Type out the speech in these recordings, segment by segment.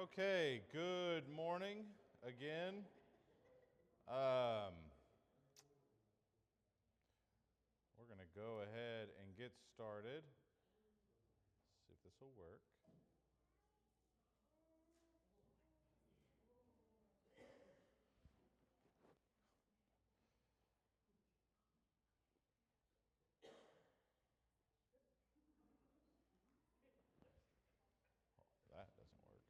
Okay, good morning again. We're going to go ahead and get started. See if this will work. Oh, that doesn't work.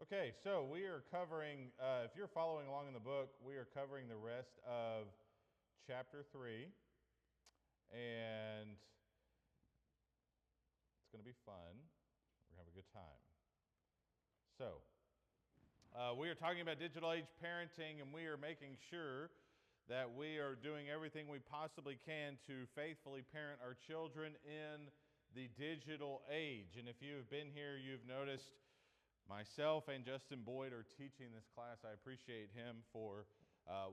Okay, so we are covering, if you're following along in the book, we are covering the rest of chapter 3. And it's going to be fun. We're going to have a good time. So, we are talking about digital age parenting, and we are making sure that we are doing everything we possibly can to faithfully parent our children in the digital age. And if you have been here, you've noticed myself and Justin Boyd are teaching this class. I appreciate him for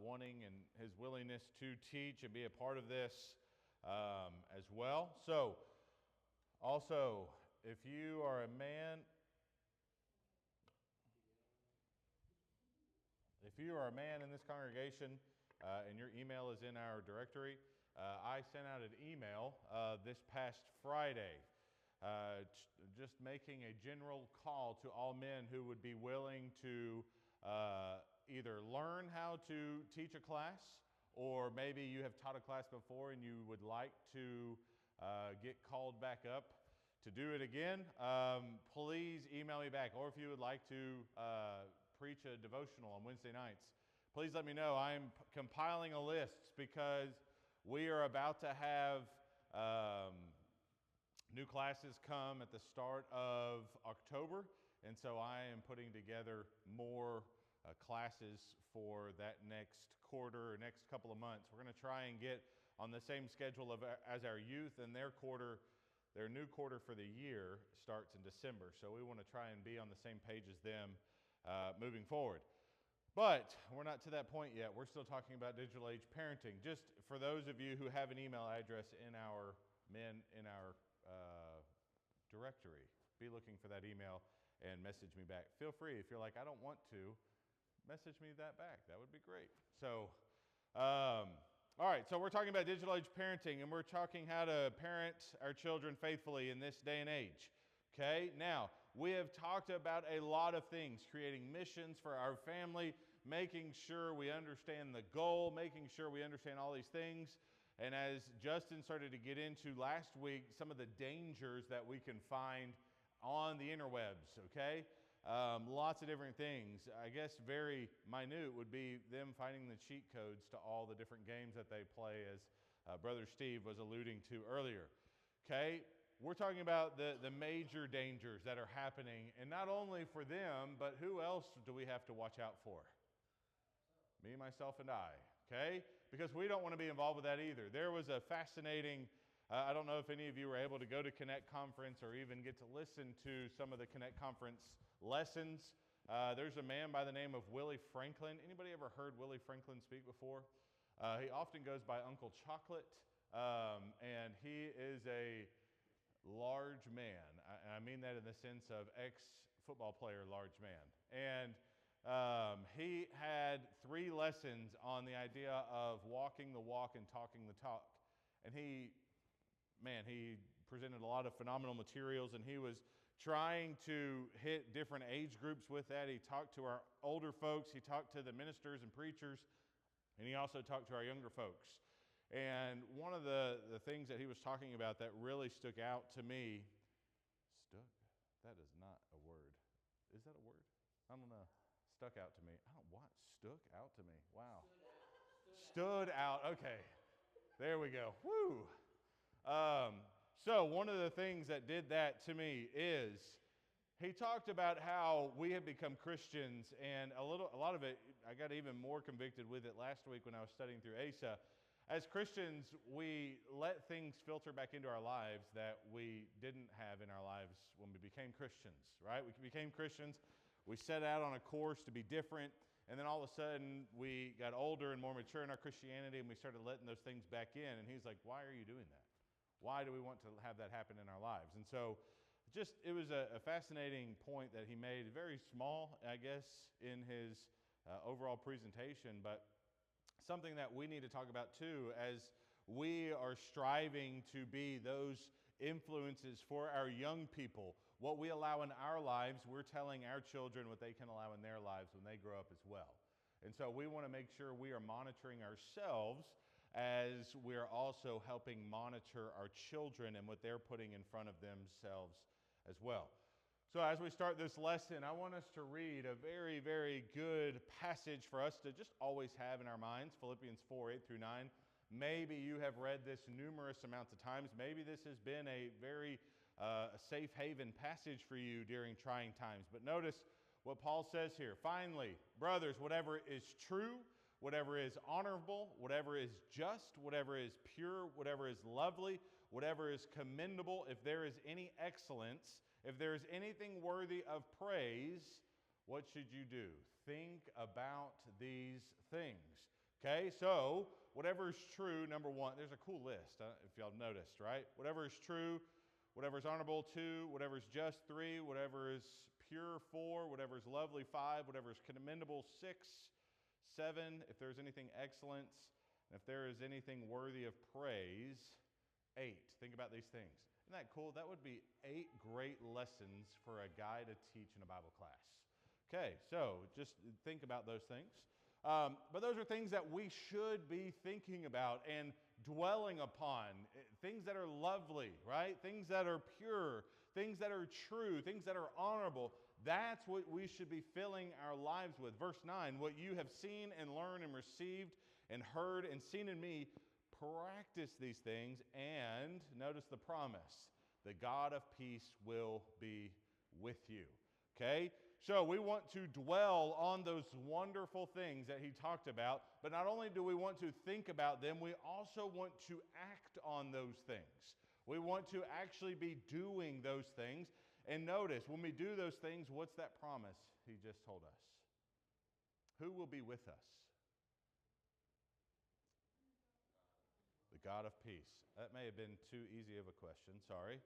wanting and his willingness to teach and be a part of this as well. So, also, if you are a man, in this congregation and your email is in our directory, I sent out an email this past Friday just making a general call to all men who would be willing to either learn how to teach a class, or maybe you have taught a class before and you would like to get called back up to do it again. Please email me back, or if you would like to preach a devotional on Wednesday nights, please let me know. I'm compiling a list because we are about to have new classes come at the start of October, and so I am putting together more classes for that next quarter or next couple of months. We're going to try and get on the same schedule as our youth, and their new quarter for the year starts in December. So we want to try and be on the same page as them moving forward. But we're not to that point yet. We're still talking about digital age parenting. Just for those of you who have an email address in our directory, be looking for that email and message me back. Feel free, if you're like, I don't want to, message me that back. That would be great. So, all right, so we're talking about digital age parenting, and we're talking how to parent our children faithfully in this day and age. Okay, now, we have talked about a lot of things, creating missions for our family, making sure we understand the goal, making sure we understand all these things. And as Justin started to get into last week, some of the dangers that we can find on the interwebs, okay? Lots of different things. I guess very minute would be them finding the cheat codes to all the different games that they play, as Brother Steve was alluding to earlier. Okay? We're talking about the major dangers that are happening, and not only for them, but who else do we have to watch out for? Me, myself, and I, okay? Because we don't want to be involved with that either. There was a fascinating, I don't know if any of you were able to go to Connect Conference or even get to listen to some of the Connect Conference lessons. There's a man by the name of Willie Franklin. Anybody ever heard Willie Franklin speak before? He often goes by Uncle Chocolate, and he is a large man. I mean that in the sense of ex-football player large man. And he had 3 lessons on the idea of walking the walk and talking the talk. And he presented a lot of phenomenal materials, and he was trying to hit different age groups with that. He talked to our older folks, he talked to the ministers and preachers, and he also talked to our younger folks. And one of the things that he was talking about that really stuck out to me, that is not a word. Is that a word? I don't know. Stuck out to me. Stuck out to me. Wow. Stood out. Okay. There we go. Woo. So one of the things that did that to me is he talked about how we have become Christians, and a lot of it, I got even more convicted with it last week when I was studying through Asa. As Christians, we let things filter back into our lives that we didn't have in our lives when we became Christians, right? We became Christians, we set out on a course to be different, and then all of a sudden we got older and more mature in our Christianity, and we started letting those things back in. And he's like, why are you doing that? Why do we want to have that happen in our lives? And so it was a fascinating point that he made, very small, I guess, in his overall presentation, but something that we need to talk about too as we are striving to be those influences for our young people. What we allow in our lives, we're telling our children what they can allow in their lives when they grow up as well. And so we want to make sure we are monitoring ourselves as we're also helping monitor our children and what they're putting in front of themselves as well. So as we start this lesson, I want us to read a very, very good passage for us to just always have in our minds, Philippians 4, 8 through 9. Maybe you have read this numerous amounts of times. Maybe this has been a very safe haven passage for you during trying times. But notice what Paul says here. Finally, brothers, whatever is true, whatever is honorable, whatever is just, whatever is pure, whatever is lovely, whatever is commendable, if there is any excellence, if there is anything worthy of praise, what should you do? Think about these things. Okay, so whatever is true, number one, there's a cool list, if y'all noticed, right? Whatever is true, whatever is honorable, 2, whatever is just, 3, whatever is pure, 4, whatever is lovely, 5, whatever is commendable, 6, 7, if there's anything excellence, and if there is anything worthy of praise, 8. Think about these things. Isn't that cool? That would be 8 great lessons for a guy to teach in a Bible class. Okay, so just think about those things. But those are things that we should be thinking about and dwelling upon. Things that are lovely, right? Things that are pure, things that are true, things that are honorable. That's what we should be filling our lives with. Verse 9, what you have seen and learned and received and heard and seen in me, practice these things, and notice the promise, the God of peace will be with you. Okay? So we want to dwell on those wonderful things that he talked about, but not only do we want to think about them, we also want to act on those things. We want to actually be doing those things. And notice, when we do those things, what's that promise he just told us? Who will be with us? The God of peace. That may have been too easy of a question, sorry.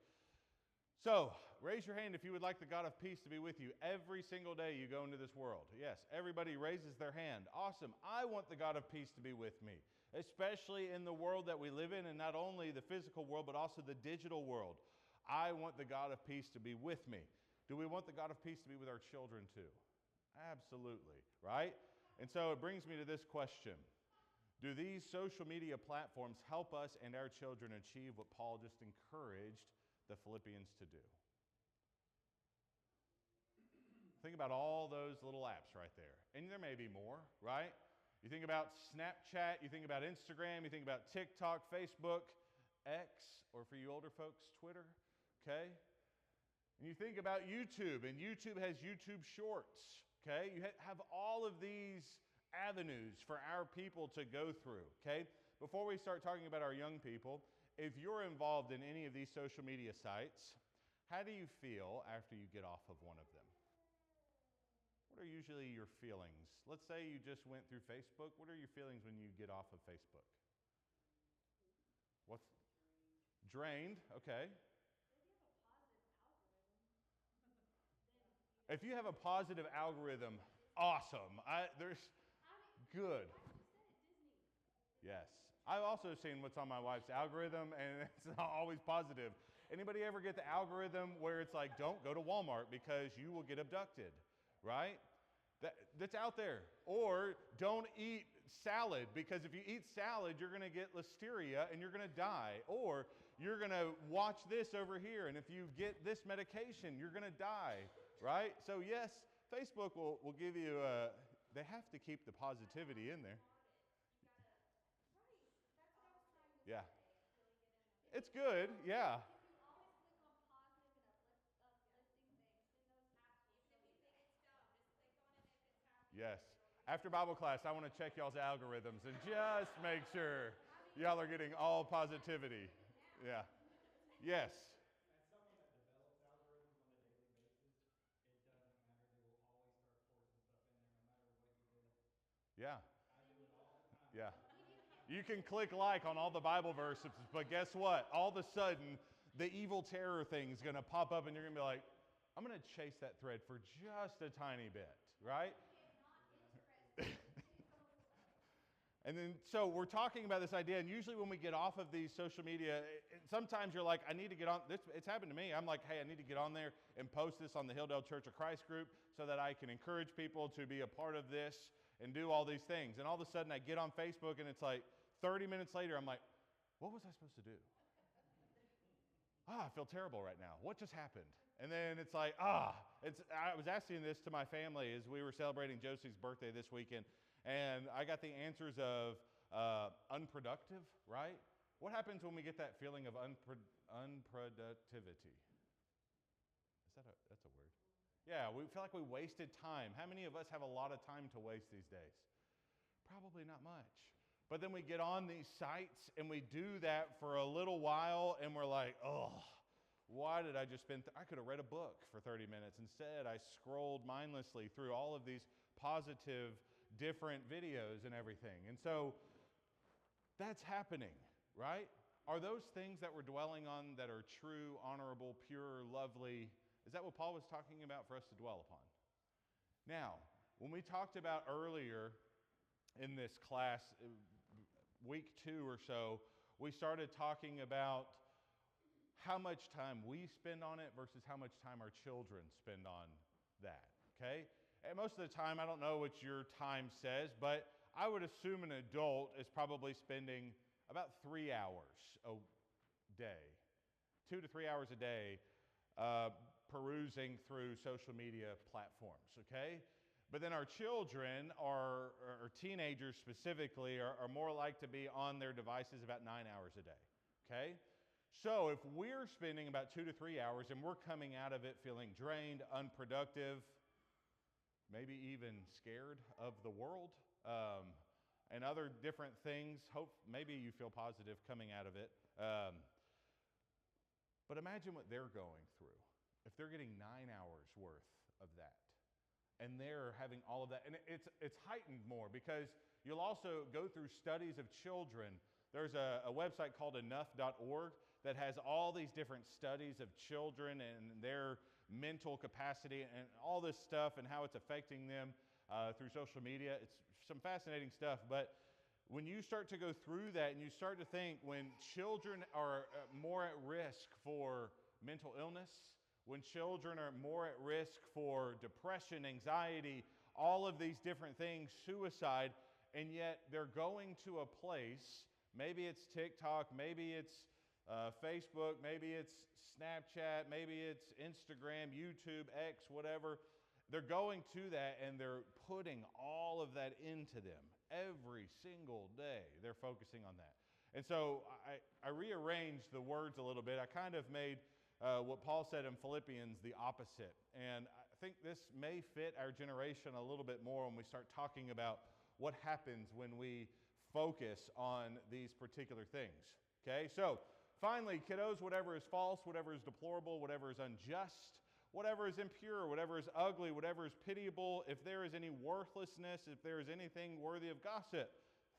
So, raise your hand if you would like the God of peace to be with you every single day you go into this world. Yes, everybody raises their hand. Awesome. I want the God of peace to be with me, especially in the world that we live in, and not only the physical world, but also the digital world. I want the God of peace to be with me. Do we want the God of peace to be with our children too? Absolutely, right? And so it brings me to this question. Do these social media platforms help us and our children achieve what Paul just encouraged the Philippians to do? Think about all those little apps right there. And there may be more, right? You think about Snapchat, you think about Instagram, you think about TikTok, Facebook, X, or for you older folks, Twitter, okay? And you think about YouTube, and YouTube has YouTube Shorts, okay? You have all of these avenues for our people to go through, okay? Before we start talking about our young people, if you're involved in any of these social media sites, how do you feel after you get off of one of them? What are usually your feelings? Let's say you just went through Facebook. What are your feelings when you get off of Facebook? What's drained? Okay. If you have a positive algorithm, awesome. Good. Yes. I've also seen what's on my wife's algorithm, and it's not always positive. Anybody ever get the algorithm where it's like, don't go to Walmart because you will get abducted, right? That's out there. Or don't eat salad because if you eat salad, you're going to get listeria and you're going to die. Or you're going to watch this over here, and if you get this medication, you're going to die, right? So yes, Facebook will give you, they have to keep the positivity in there. Yeah. It's good, yeah. Yes. After Bible class, I want to check y'all's algorithms and just make sure y'all are getting all positivity. Yeah. Yes. As someone that develops algorithms on a daily basis, it doesn't matter. They will always start forcing stuff in there no matter what you do. Yeah. I do it all the time. Yeah. You can click like on all the Bible verses, but guess what? All of a sudden, the evil terror thing's going to pop up and you're going to be like, I'm going to chase that thread for just a tiny bit, right? And then, so we're talking about this idea, and usually when we get off of these social media, sometimes you're like, I need to get on, it's happened to me. I'm like, hey, I need to get on there and post this on the Hilldale Church of Christ group so that I can encourage people to be a part of this and do all these things. And all of a sudden I get on Facebook and it's like 30 minutes later, I'm like, what was I supposed to do? I feel terrible right now. What just happened? And then it's like, I was asking this to my family as we were celebrating Josie's birthday this weekend. And I got the answers of unproductive, right? What happens when we get that feeling of unproductivity? That's a word? Yeah, we feel like we wasted time. How many of us have a lot of time to waste these days? Probably not much. But then we get on these sites and we do that for a little while and we're like, oh, why did I just spend, I could have read a book for 30 minutes. Instead, I scrolled mindlessly through all of these positive different videos and everything. And so that's happening, right? Are those things that we're dwelling on that are true, honorable, pure, lovely? Is that what Paul was talking about for us to dwell upon? Now, when we talked about earlier in this class, week 2 or so, we started talking about how much time we spend on it versus how much time our children spend on that, okay? And most of the time, I don't know what your time says, but I would assume an adult is probably spending about 3 hours a day, 2 to 3 hours a day, perusing through social media platforms, okay? But then our children, or teenagers specifically, are more like to be on their devices about 9 hours a day, okay? So if we're spending about 2 to 3 hours and we're coming out of it feeling drained, unproductive, maybe even scared of the world, and other different things. Maybe you feel positive coming out of it. But imagine what they're going through. If they're getting 9 hours worth of that, and they're having all of that, and it's heightened more because you'll also go through studies of children. There's a website called enough.org that has all these different studies of children and their mental capacity and all this stuff and how it's affecting them through social media. It's some fascinating stuff, but when you start to go through that and you start to think when children are more at risk for mental illness, when children are more at risk for depression, anxiety, all of these different things, suicide, and yet they're going to a place, maybe it's TikTok, maybe it's Facebook, maybe it's Snapchat, maybe it's Instagram, YouTube, X, whatever. They're going to that and they're putting all of that into them every single day. They're focusing on that. And so I rearranged the words a little bit. I kind of made what Paul said in Philippians the opposite. And I think this may fit our generation a little bit more when we start talking about what happens when we focus on these particular things. Okay, so finally, kiddos, whatever is false, whatever is deplorable, whatever is unjust, whatever is impure, whatever is ugly, whatever is pitiable, if there is any worthlessness, if there is anything worthy of gossip,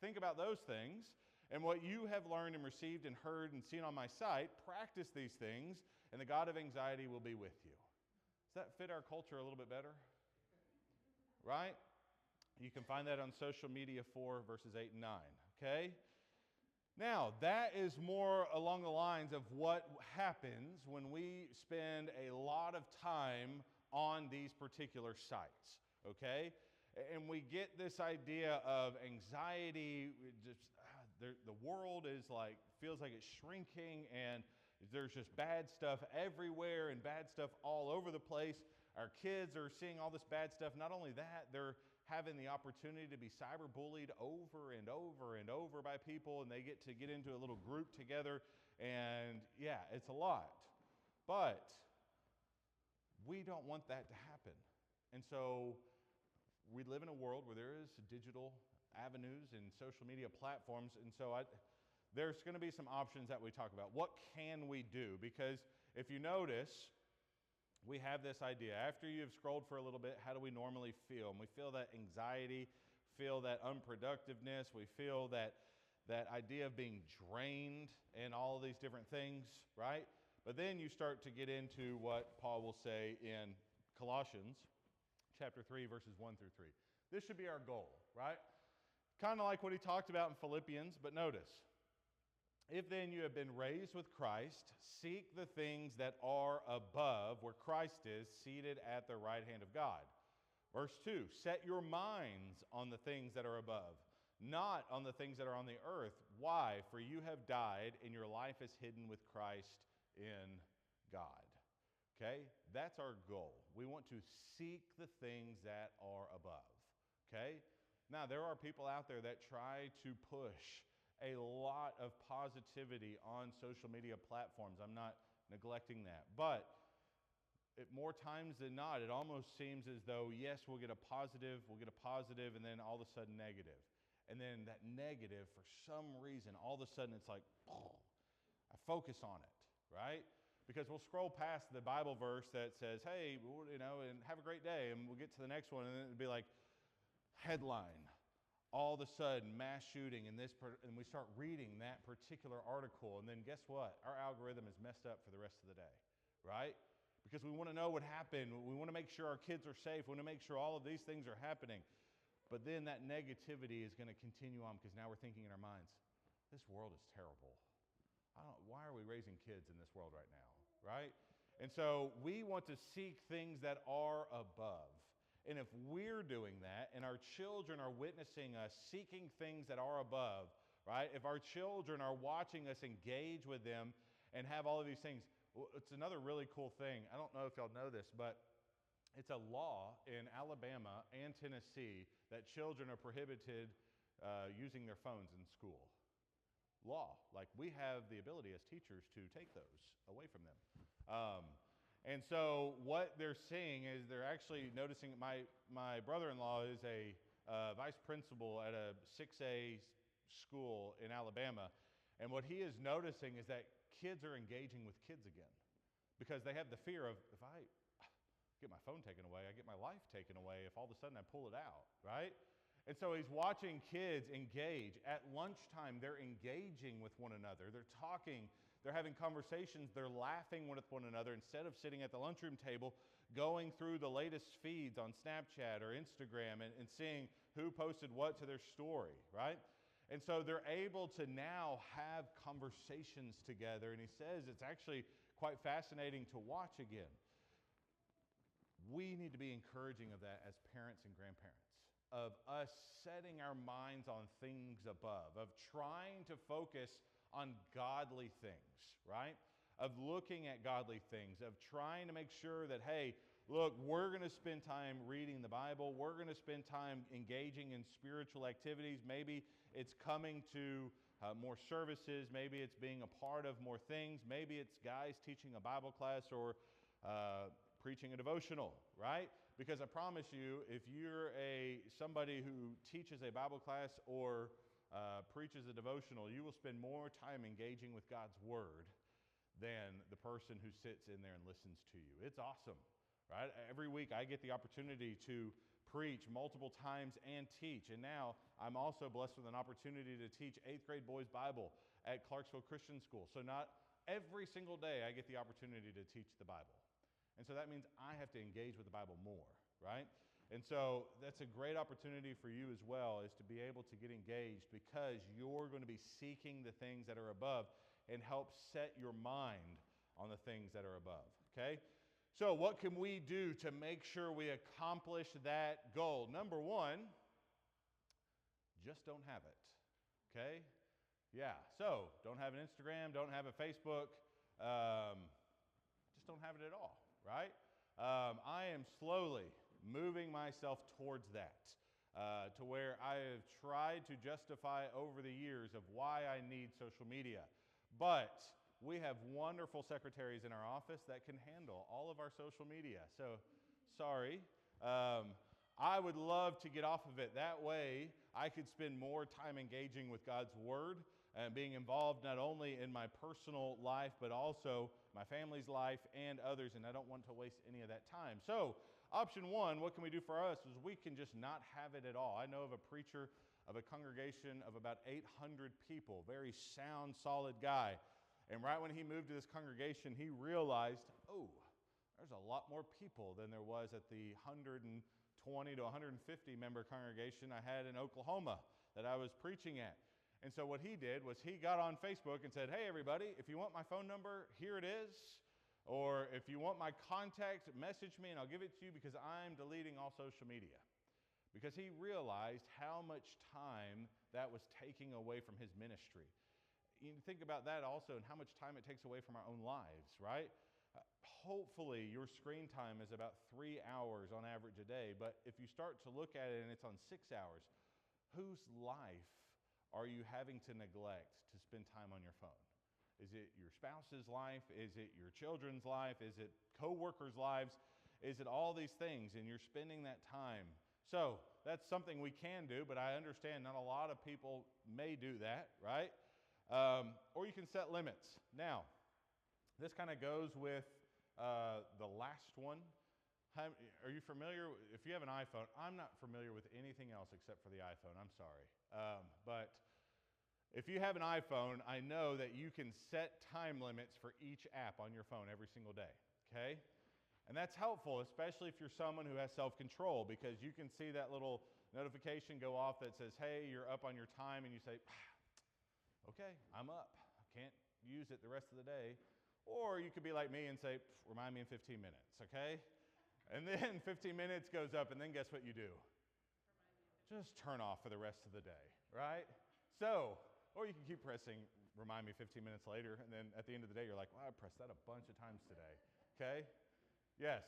think about those things. And what you have learned and received and heard and seen on my site, practice these things, and the God of anxiety will be with you. Does that fit our culture a little bit better? Right? You can find that on social media 4 verses 8 and 9. Okay? Now, that is more along the lines of what happens when we spend a lot of time on these particular sites, okay? And we get this idea of anxiety, the world is like, feels like it's shrinking and there's just bad stuff everywhere and bad stuff all over the place. Our kids are seeing all this bad stuff. Not only that, they're having the opportunity to be cyberbullied over and over and over by people, and they get into a little group together, and yeah, it's a lot. But we don't want that to happen. And so we live in a world where there is digital avenues and social media platforms, and so there's going to be some options that we talk about. What can we do? Because if you notice, we have this idea. After you've scrolled for a little bit, how do we normally feel? And we feel that anxiety, feel that unproductiveness, we feel that idea of being drained and all of these different things, right? But then you start to get into what Paul will say in Colossians chapter 3, verses 1 through 3. This should be our goal, right? Kind of like what he talked about in Philippians, but notice, if then you have been raised with Christ, seek the things that are above, where Christ is, seated at the right hand of God. Verse 2, set your minds on the things that are above, not on the things that are on the earth. Why? For you have died, and your life is hidden with Christ in God. Okay? That's our goal. We want to seek the things that are above. Okay? Now, there are people out there that try to push a lot of positivity on social media platforms. I'm not neglecting that. But more times than not, it almost seems as though, yes, we'll get a positive, and then all of a sudden negative. And then that negative, for some reason, all of a sudden it's like, I focus on it, right? Because we'll scroll past the Bible verse that says, hey, and have a great day, and we'll get to the next one, and then it'll be like, headline, all of a sudden, mass shooting, and we start reading that particular article, and then guess what? Our algorithm is messed up for the rest of the day, right? Because we want to know what happened. We want to make sure our kids are safe. We want to make sure all of these things are happening. But then that negativity is going to continue on because now we're thinking in our minds, this world is terrible. Why are we raising kids in this world right now, right? And so we want to seek things that are above. And if we're doing that and our children are witnessing us seeking things that are above, right? If our children are watching us engage with them and have all of these things, it's another really cool thing. I don't know if y'all know this, but it's a law in Alabama and Tennessee that children are prohibited using their phones in school. Law. Like, we have the ability as teachers to take those away from them. And so what they're seeing is they're actually noticing my brother-in-law is a vice principal at a 6A school in Alabama. And what he is noticing is that kids are engaging with kids again because they have the fear of, if I get my phone taken away, I get my life taken away if all of a sudden I pull it out, right? And so he's watching kids engage. At lunchtime, they're engaging with one another. They're talking. They're having conversations. They're laughing with one another instead of sitting at the lunchroom table going through the latest feeds on Snapchat or Instagram and seeing who posted what to their story, right? And so they're able to now have conversations together. And he says it's actually quite fascinating to watch again. We need to be encouraging of that as parents and grandparents, of us setting our minds on things above, of trying to focus on godly things, right? Of looking at godly things, of trying to make sure that, hey, look, we're going to spend time reading the Bible. We're going to spend time engaging in spiritual activities. Maybe it's coming to more services. Maybe it's being a part of more things. Maybe it's guys teaching a Bible class or preaching a devotional, right? Because I promise you, if you're somebody who teaches a Bible class or preaches a devotional, you will spend more time engaging with God's Word than the person who sits in there and listens to you. It's awesome, right? Every week I get the opportunity to preach multiple times and teach. And now I'm also blessed with an opportunity to teach 8th grade boys Bible at Clarksville Christian School. So not every single day I get the opportunity to teach the Bible. And so that means I have to engage with the Bible more, right? And so that's a great opportunity for you as well, is to be able to get engaged because you're going to be seeking the things that are above and help set your mind on the things that are above, okay? So what can we do to make sure we accomplish that goal? Number one, just don't have it, okay? Yeah, so don't have an Instagram, don't have a Facebook, just don't have it at all, right? I am slowly moving myself towards that, to where I have tried to justify over the years of why I need social media. But we have wonderful secretaries in our office that can handle all of our social media. So, sorry. I would love to get off of it. That way, I could spend more time engaging with God's Word and being involved not only in my personal life, but also my family's life and others, and I don't want to waste any of that time. So, option one, what can we do for us, is we can just not have it at all. I know of a preacher of a congregation of about 800 people, very sound, solid guy. And right when he moved to this congregation, he realized, oh, there's a lot more people than there was at the 120 to 150 member congregation I had in Oklahoma that I was preaching at. And so what he did was he got on Facebook and said, hey, everybody, if you want my phone number, here it is. Or if you want my contact, message me and I'll give it to you because I'm deleting all social media. Because he realized how much time that was taking away from his ministry. You think about that also and how much time it takes away from our own lives, right? Hopefully your screen time is about 3 hours on average a day, but if you start to look at it and it's on 6 hours, whose life are you having to neglect to spend time on your phone? Is it your spouse's life? Is it your children's life? Is it co-workers' lives? Is it all these things and you're spending that time? So that's something we can do, but I understand not a lot of people may do that, right? Or you can set limits. Now, this kind of goes with the last one. Are you familiar? If you have an iPhone, I'm not familiar with anything else except for the iPhone. I'm sorry. But if you have an iPhone, I know that you can set time limits for each app on your phone every single day, okay? And that's helpful, especially if you're someone who has self-control, because you can see that little notification go off that says, hey, you're up on your time, and you say, okay, I'm up. I can't use it the rest of the day. Or you could be like me and say, remind me in 15 minutes, okay? And then 15 minutes goes up, and then guess what you do? Just turn off for the rest of the day, right? So, or you can keep pressing, remind me 15 minutes later, and then at the end of the day, you're like, well, I pressed that a bunch of times today, okay? Yes?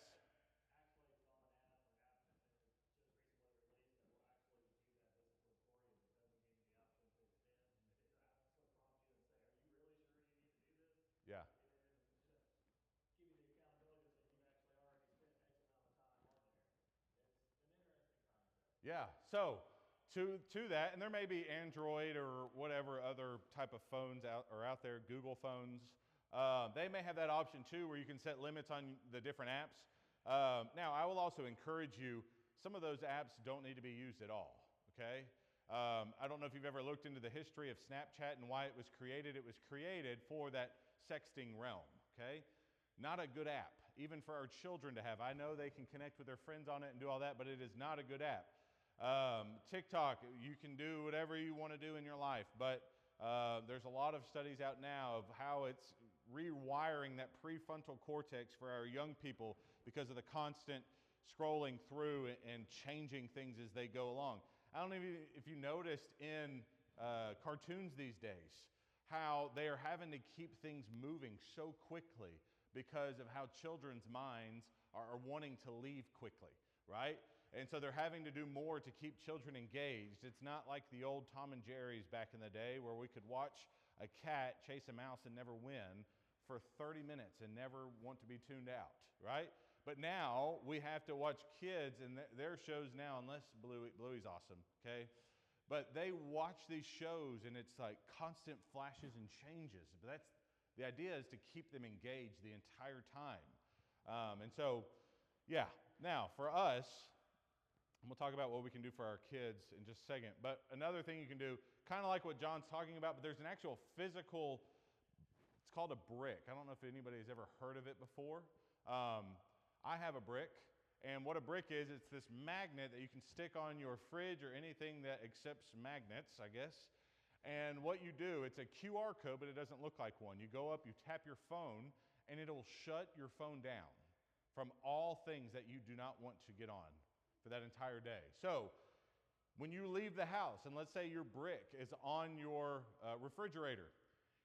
Yeah. Yeah, so to that, and there may be Android or whatever other type of phones out there, Google phones. They may have that option too where you can set limits on the different apps. Now, I will also encourage you, some of those apps don't need to be used at all, okay? I don't know if you've ever looked into the history of Snapchat and why it was created. It was created for that sexting realm, okay? Not a good app, even for our children to have. I know they can connect with their friends on it and do all that, but it is not a good app. TikTok, you can do whatever you want to do in your life, but there's a lot of studies out now of how it's rewiring that prefrontal cortex for our young people because of the constant scrolling through and changing things as they go along. I don't know if you noticed in cartoons these days how they are having to keep things moving so quickly because of how children's minds are wanting to leave quickly, right? And so they're having to do more to keep children engaged. It's not like the old Tom and Jerry's back in the day where we could watch a cat chase a mouse and never win for 30 minutes and never want to be tuned out, right? But now we have to watch kids and their shows now, unless Bluey's awesome, okay? But they watch these shows and it's like constant flashes and changes. But the idea is to keep them engaged the entire time. And so, yeah. Now, for us, and we'll talk about what we can do for our kids in just a second. But another thing you can do, kind of like what John's talking about, but there's an actual physical, it's called a brick. I don't know if anybody has ever heard of it before. I have a brick, and what a brick is, it's this magnet that you can stick on your fridge or anything that accepts magnets, I guess. And what you do, it's a QR code, but it doesn't look like one. You go up, you tap your phone, and it'll shut your phone down from all things that you do not want to get on for that entire day. So when you leave the house, and let's say your brick is on your refrigerator,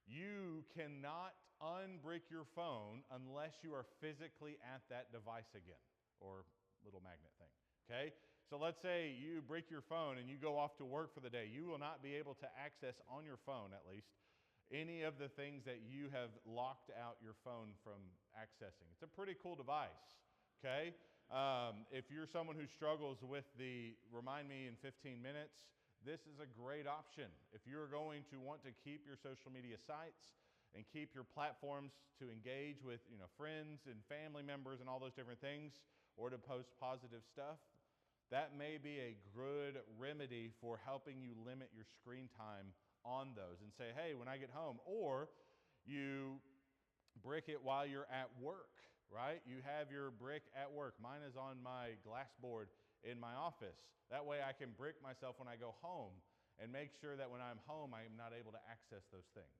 you cannot unbrick your phone unless you are physically at that device again, or little magnet thing, okay? So let's say you break your phone and you go off to work for the day. You will not be able to access on your phone, at least, any of the things that you have locked out your phone from accessing. It's a pretty cool device, okay? If you're someone who struggles with the remind me in 15 minutes, this is a great option. If you're going to want to keep your social media sites and keep your platforms to engage with friends and family members and all those different things, or to post positive stuff, that may be a good remedy for helping you limit your screen time on those and say, hey, when I get home, or you brick it while you're at work, right? You have your brick at work. Mine is on my glass board in my office. That way I can brick myself when I go home and make sure that when I'm home, I'm not able to access those things.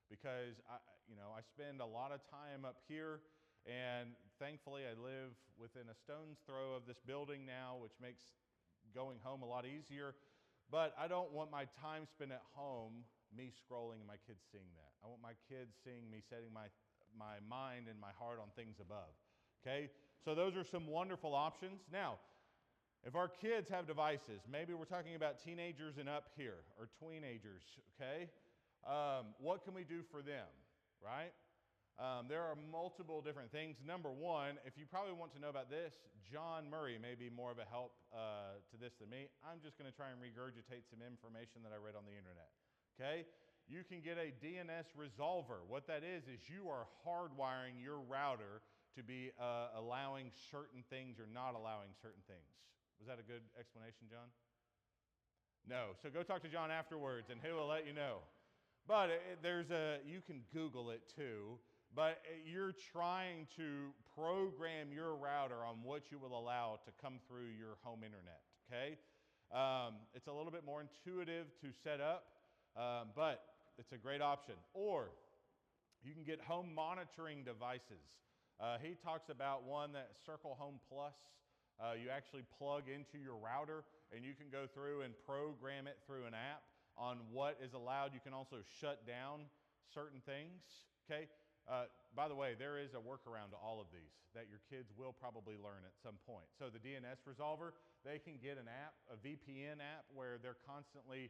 Because I spend a lot of time up here, and thankfully I live within a stone's throw of this building now, which makes going home a lot easier. But I don't want my time spent at home me scrolling and my kids seeing that. I want my kids seeing me setting my mind and my heart on things above. Okay? So those are some wonderful options. Now, if our kids have devices, maybe we're talking about teenagers and up here, or tweenagers, okay? What can we do for them, right? There are multiple different things. Number one, if you probably want to know about this, John Murray may be more of a help to this than me. I'm just going to try and regurgitate some information that I read on the internet, okay? You can get a DNS resolver. What that is you are hardwiring your router to be allowing certain things or not allowing certain things. Was that a good explanation, John? No. So go talk to John afterwards, and he will let you know. But you can Google it too. But you're trying to program your router on what you will allow to come through your home internet. Okay, it's a little bit more intuitive to set up, but it's a great option. Or you can get home monitoring devices. He talks about one that Circle Home Plus. You actually plug into your router, and you can go through and program it through an app on what is allowed. You can also shut down certain things, okay? By the way, there is a workaround to all of these that your kids will probably learn at some point. So the DNS resolver, they can get an app, a VPN app, where they're constantly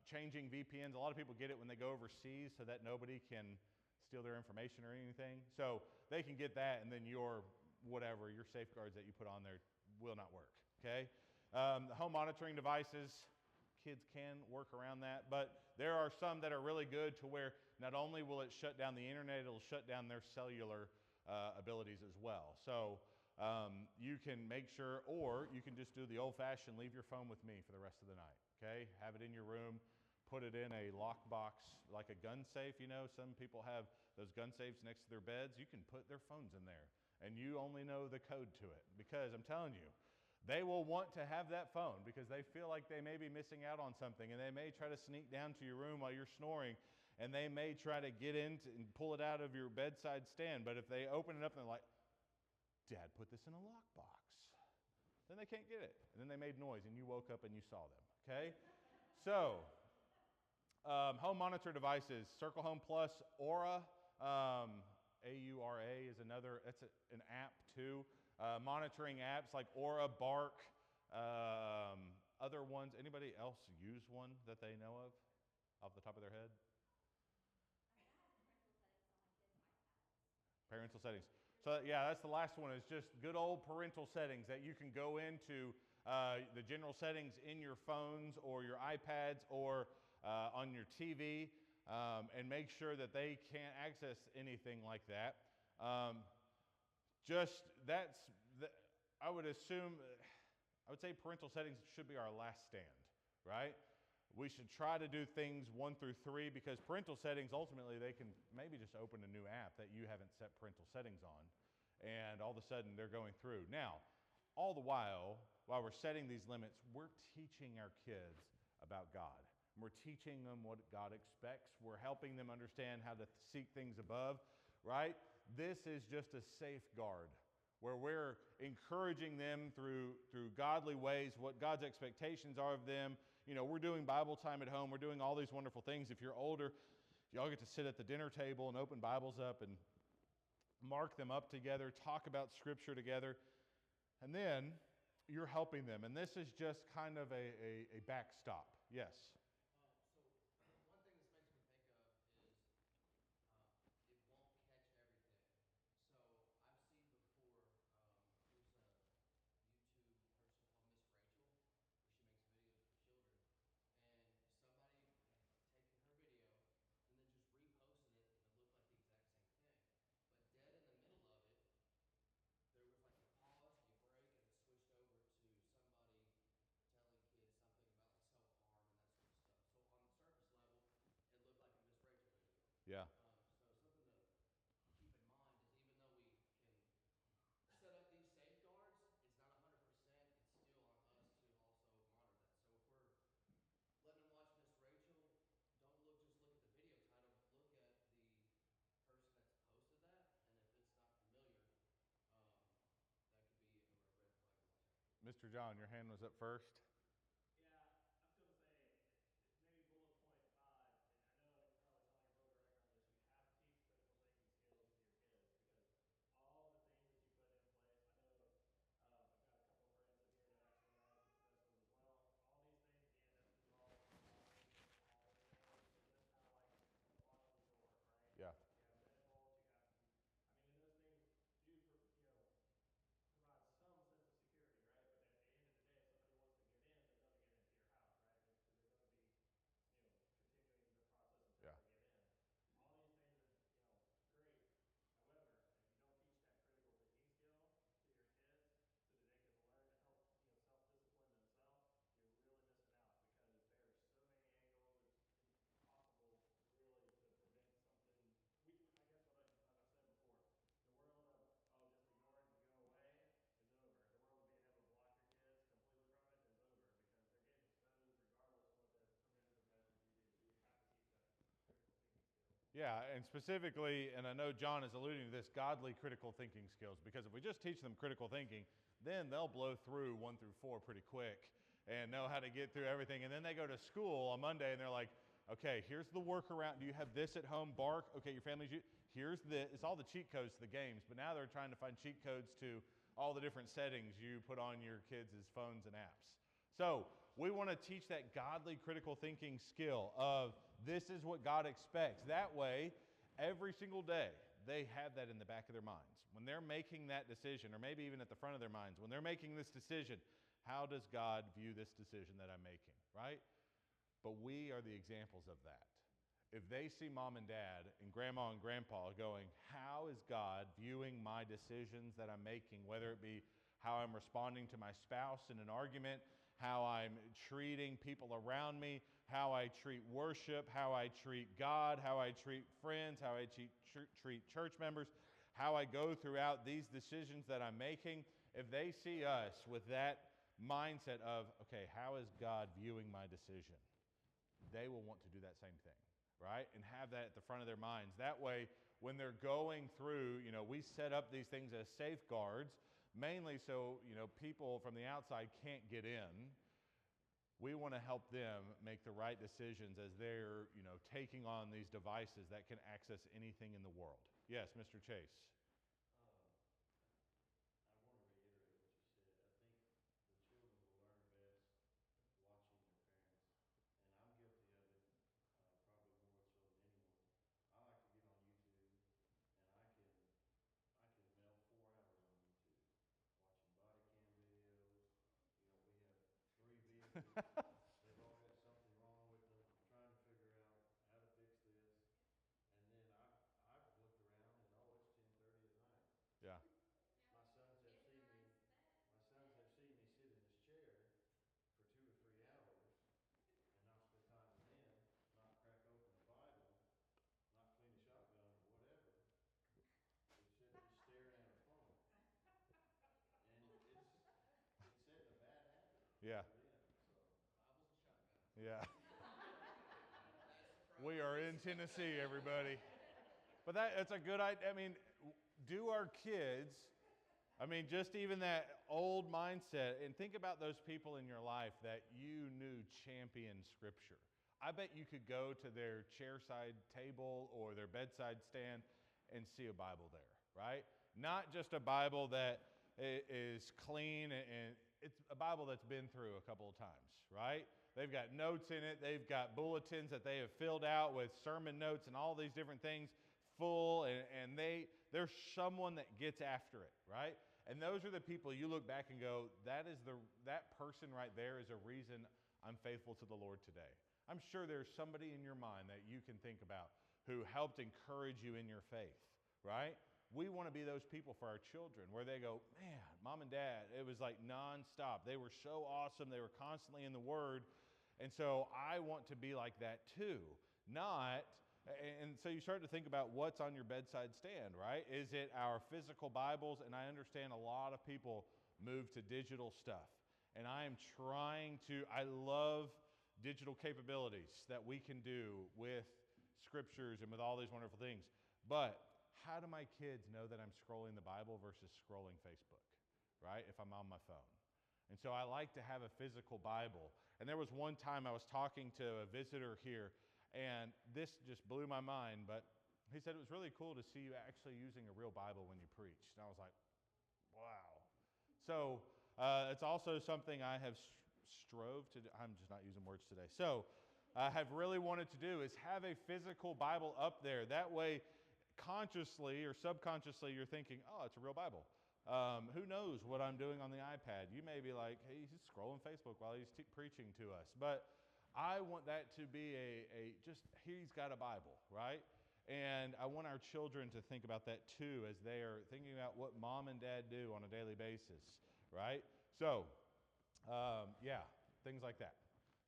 changing VPNs. A lot of people get it when they go overseas so that nobody can steal their information or anything. So they can get that, and then your safeguards that you put on there will not work, okay? The home monitoring devices, kids can work around that, but there are some that are really good to where not only will it shut down the internet, it'll shut down their cellular abilities as well. So you can make sure, or you can just do the old-fashioned leave your phone with me for the rest of the night, okay? Have it in your room, put it in a lockbox like a gun safe. Some people have those gun safes next to their beds. You can put their phones in there, and you only know the code to it, because I'm telling you, they will want to have that phone because they feel like they may be missing out on something, and they may try to sneak down to your room while you're snoring, and they may try to get in and pull it out of your bedside stand. But if they open it up and they're like, Dad put this in a lockbox, then they can't get it. And then they made noise, and you woke up and you saw them, okay? So, home monitor devices, Circle Home Plus, Aura, AURA is another, it's an app too. Monitoring apps like Aura, Bark, other ones. Anybody else use one that they know of off the top of their head? Parental settings. So yeah, that's the last one. It's just good old parental settings that you can go into the general settings in your phones or your iPads or on your TV and make sure that they can't access anything like that. I would say parental settings should be our last stand, right? We should try to do things 1 through 3 because parental settings, ultimately, they can maybe just open a new app that you haven't set parental settings on, and all of a sudden they're going through. Now, all the while we're setting these limits, we're teaching our kids about God. We're teaching them what God expects. We're helping them understand how to seek things above, right? This is just a safeguard where we're encouraging them through godly ways, what God's expectations are of them. We're doing Bible time at home. We're doing all these wonderful things. If you're older, y'all get to sit at the dinner table and open Bibles up and mark them up together, talk about Scripture together, and then you're helping them. And this is just kind of a backstop. Yes? Mr. John, your hand was up first. Yeah, I was going to say, maybe bullet point 5, and I know it probably sounds like a broken record on this. You have to teach critical thinking skills to your kids because all the things that you put in place. I know I've got a couple of friends in here that actually are professionals as well. All these things, again, that's involved all the things. It's just kind of like a closet door, right? Yeah. You have deadbolts. You have, I mean, and those things do, provide some sense of security, right? But at the end of the day, if somebody wants to get in, they're going to get into your house, right? They're going to be, continuing the process of Yeah. trying to get in. All these things are, great. However, if you don't teach that critical thinking skill to your kids so that they can learn to help, self-discipline themselves, you're really missing out because there are so many angles. It's impossible, really, to prevent something. I guess like I said before, the world of, just ignore it and go away is over. The world of being able to block your kids completely from it is over because they're getting exposed regardless of what the preventative measures you do. So you have to teach that critical thinking skill. Yeah, and specifically, and I know John is alluding to this, godly critical thinking skills, because if we just teach them critical thinking, then they'll blow through 1 through 4 pretty quick and know how to get through everything. And then they go to school on Monday and they're like, okay, here's the workaround. Do you have this at home? Bark. Okay, your family's, here's the, it's all the cheat codes to the games, but now they're trying to find cheat codes to all the different settings you put on your kids' phones and apps. So we want to teach that godly critical thinking skill of this is what God expects. That way, every single day, they have that in the back of their minds. When they're making that decision, or maybe even at the front of their minds, when they're making this decision, how does God view this decision that I'm making, right? But we are the examples of that. If they see mom and dad and grandma and grandpa going, how is God viewing my decisions that I'm making, whether it be how I'm responding to my spouse in an argument, how I'm treating people around me, how I treat worship, how I treat God, how I treat friends, how I treat church members, how I go throughout these decisions that I'm making. If they see us with that mindset of, okay, how is God viewing my decision? They will want to do that same thing, right? And have that at the front of their minds. That way, when they're going through, we set up these things as safeguards, mainly so, people from the outside can't get in. We want to help them make the right decisions as they're, taking on these devices that can access anything in the world. Yes, Mr. Chase. I want to reiterate what you said. I think the children will learn best watching their parents, and I'm guilty of it, probably more so than anyone. I like to get on YouTube, and I can melt 4 hours on YouTube, watching body cam videos. We have 3 vehicles. They've all got something wrong with them. I'm trying to figure out how to fix this, and then I've looked around, and it's 10:30 at night. Yeah. My sons have seen me sit in this chair for 2 or 3 hours and not spend time with them, not crack open the Bible, not clean a shotgun or whatever. They sit just staring at a phone. And it's setting a bad habit Yeah. for them. So Bibles and shotgun. Yeah. Nice surprise. We are in Tennessee, everybody. But that's a good idea. Do our kids, just even that old mindset, and think about those people in your life that you knew championed Scripture. I bet you could go to their chairside table or their bedside stand and see a Bible there, right? Not just a Bible that is clean, and it's a Bible that's been through a couple of times, right? They've got notes in it. They've got bulletins that they have filled out with sermon notes and all these different things full, and there's someone that gets after it, right? And those are the people you look back and go, that person right there is a reason I'm faithful to the Lord today. I'm sure there's somebody in your mind that you can think about who helped encourage you in your faith, right? We want to be those people for our children where they go, man, mom and dad, it was like nonstop. They were so awesome. They were constantly in the Word. And so I want to be like that too. And so you start to think about what's on your bedside stand, right? Is it our physical Bibles? And I understand a lot of people move to digital stuff. And I love digital capabilities that we can do with scriptures and with all these wonderful things. But how do my kids know that I'm scrolling the Bible versus scrolling Facebook, right? If I'm on my phone. And so I like to have a physical Bible. And there was one time I was talking to a visitor here, and this just blew my mind, but he said it was really cool to see you actually using a real Bible when you preached. And I was like, wow. So it's also something I have strove to do. I'm just not using words today. So I have really wanted to do is have a physical Bible up there. That way, consciously or subconsciously, you're thinking, oh, it's a real Bible. Who knows what I'm doing on the iPad? You may be like, hey, he's scrolling Facebook while he's preaching to us. But I want that to be just, he's got a Bible, right? And I want our children to think about that too as they are thinking about what mom and dad do on a daily basis, right? So, things like that.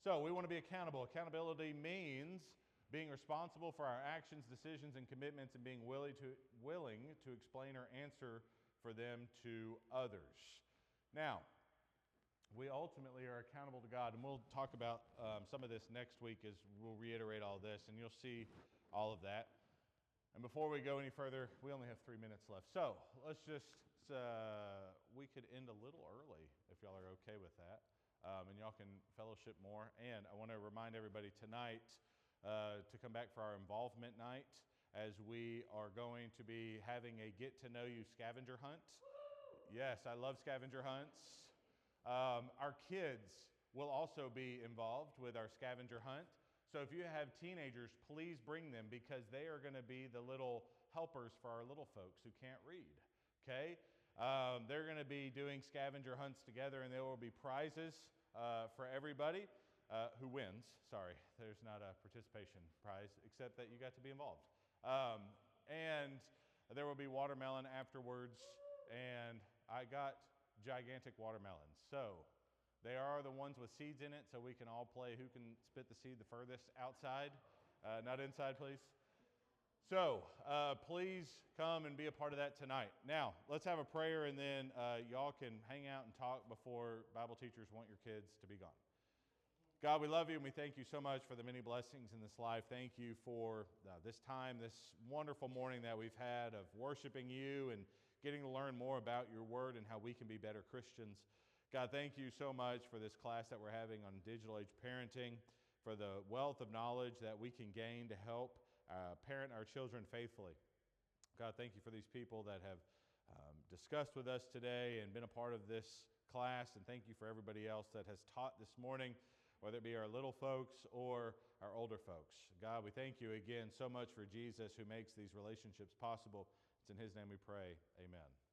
So we want to be accountable. Accountability means being responsible for our actions, decisions, and commitments, and being willing to explain or answer for them to others. Now, we ultimately are accountable to God, and we'll talk about some of this next week as we'll reiterate all this, and you'll see all of that. And before we go any further, we only have 3 minutes left. So let's just, we could end a little early if y'all are okay with that, and y'all can fellowship more. And I want to remind everybody tonight to come back for our involvement night, as we are going to be having a get-to-know-you scavenger hunt. Yes, I love scavenger hunts. Our kids will also be involved with our scavenger hunt. So if you have teenagers, please bring them, because they are going to be the little helpers for our little folks who can't read, okay? They're going to be doing scavenger hunts together, and there will be prizes for everybody. Who wins. Sorry, there's not a participation prize, except that you got to be involved. And there will be watermelon afterwards, and I got gigantic watermelons. So they are the ones with seeds in it, so we can all play who can spit the seed the furthest outside, not inside, please. So please come and be a part of that tonight. Now, let's have a prayer, and then y'all can hang out and talk before Bible teachers want your kids to be gone. God, we love you, and we thank you so much for the many blessings in this life. Thank you for this time, this wonderful morning that we've had of worshiping you and getting to learn more about your word and how we can be better Christians. God, thank you so much for this class that we're having on digital age parenting, for the wealth of knowledge that we can gain to help parent our children faithfully. God, thank you for these people that have discussed with us today and been a part of this class, and thank you for everybody else that has taught this morning, whether it be our little folks or our older folks. God, we thank you again so much for Jesus, who makes these relationships possible. It's in his name we pray. Amen.